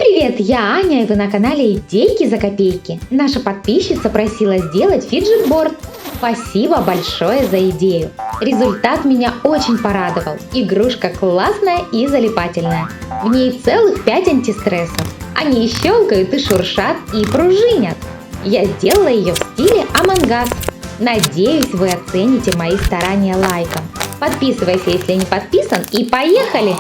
Привет, я Аня, и вы на канале Идейки за копейки. Наша подписчица просила сделать фиджет-борд. Спасибо большое за идею. Результат меня очень порадовал. Игрушка классная и залипательная. В ней целых 5 антистрессов. Они щелкают и шуршат, и пружинят. Я сделала ее в стиле Among Us. Надеюсь, вы оцените мои старания лайком. Подписывайся, если не подписан, и поехали!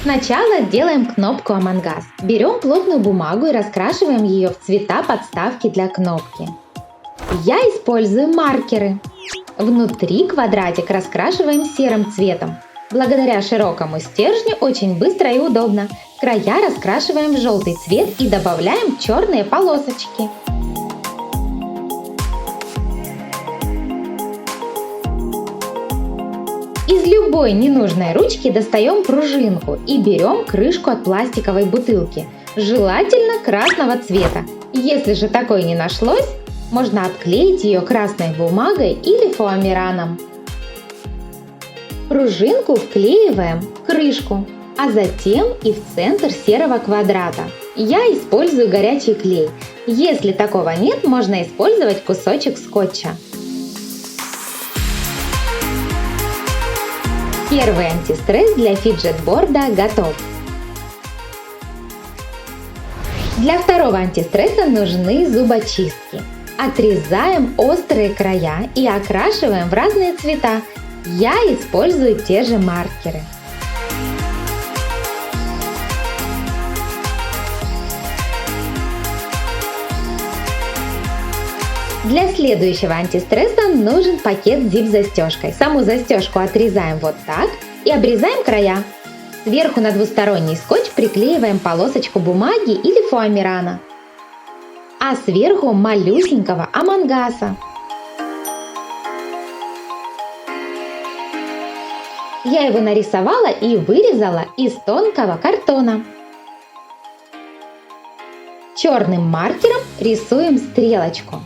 Сначала делаем кнопку Among Us. Берем плотную бумагу и раскрашиваем ее в цвета подставки для кнопки. Я использую маркеры. Внутри квадратик раскрашиваем серым цветом. Благодаря широкому стержню очень быстро и удобно. Края раскрашиваем в желтый цвет и добавляем черные полосочки. Из любой ненужной ручки достаем пружинку и берем крышку от пластиковой бутылки, желательно красного цвета. Если же такой не нашлось, можно обклеить ее красной бумагой или фоамираном. Пружинку вклеиваем в крышку, а затем и в центр серого квадрата. Я использую горячий клей. Если такого нет, можно использовать кусочек скотча. Первый антистресс для фиджет-борда готов. Для второго антистресса нужны зубочистки. Отрезаем острые края и окрашиваем в разные цвета. Я использую те же маркеры. Для следующего антистресса нужен пакет с зип-застежкой. Саму застежку отрезаем вот так и обрезаем края. Сверху на двусторонний скотч приклеиваем полосочку бумаги или фоамирана, а сверху малюсенького Among Us. Я его нарисовала и вырезала из тонкого картона. Черным маркером рисуем стрелочку.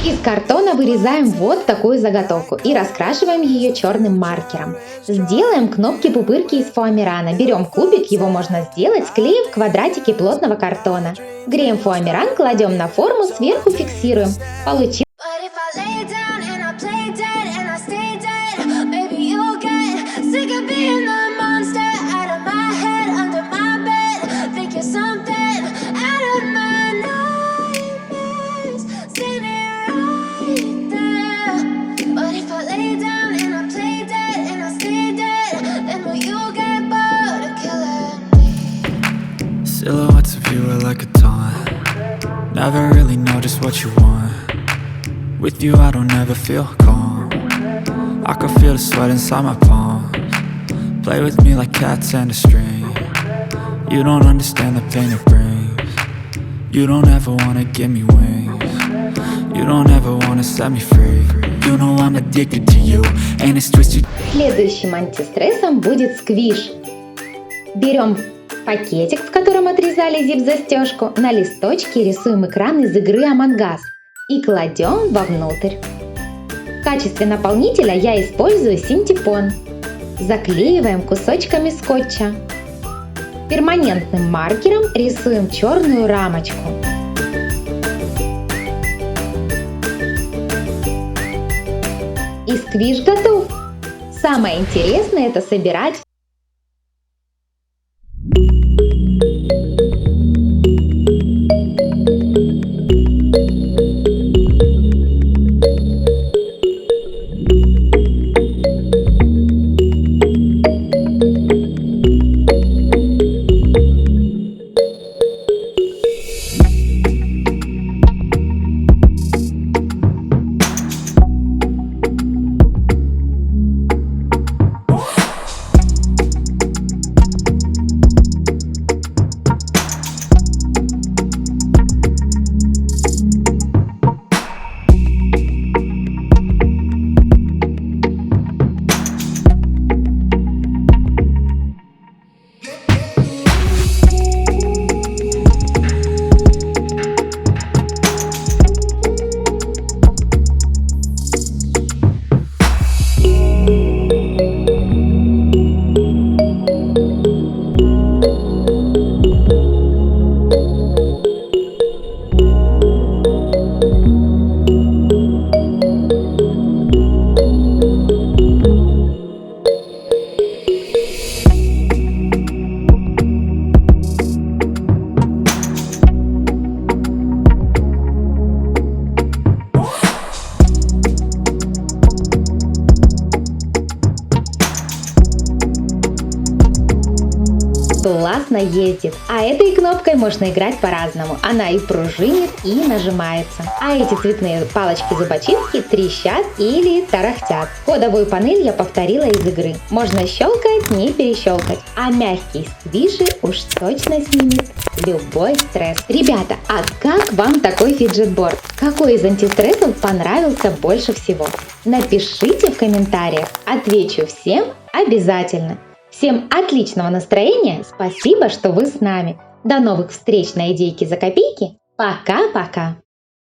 Из картона вырезаем вот такую заготовку и раскрашиваем ее черным маркером. Сделаем кнопки-пупырки из фоамирана. Берем кубик, его можно сделать, склеив квадратики плотного картона. Греем фоамиран, кладем на форму, сверху фиксируем. Получилось. Silhouettes of you are like a taunt. Never really know just what you want. With you I don't ever feel calm. I can feel the sweat inside my palms. Play with me like cats and a string. You don't understand the pain it brings. You don't ever wanna give me wings. You don't ever wanna set me free. You know I'm addicted to you, and it's twisted. Следующим антистрессом будет сквиш. Берем пакетик, в котором отрезали зип-застежку, на листочке рисуем экран из игры Among Us и кладем вовнутрь. В качестве наполнителя я использую синтепон. Заклеиваем кусочками скотча. Перманентным маркером рисуем черную рамочку. И сквиш готов. Самое интересное — это собирать. классно ездит. А этой кнопкой можно играть по-разному. Она и пружинит, и нажимается. А эти цветные палочки-зубочистки трещат или тарахтят. Кодовую панель я повторила из игры. Можно щелкать, не перещелкать. А мягкий сквиши уж точно снимет любой стресс. Ребята, а как вам такой фиджет-борд? Какой из антистрессов понравился больше всего? Напишите в комментариях, отвечу всем обязательно. Всем отличного настроения, спасибо, что вы с нами. До новых встреч на идейки за копейки. Пока-пока.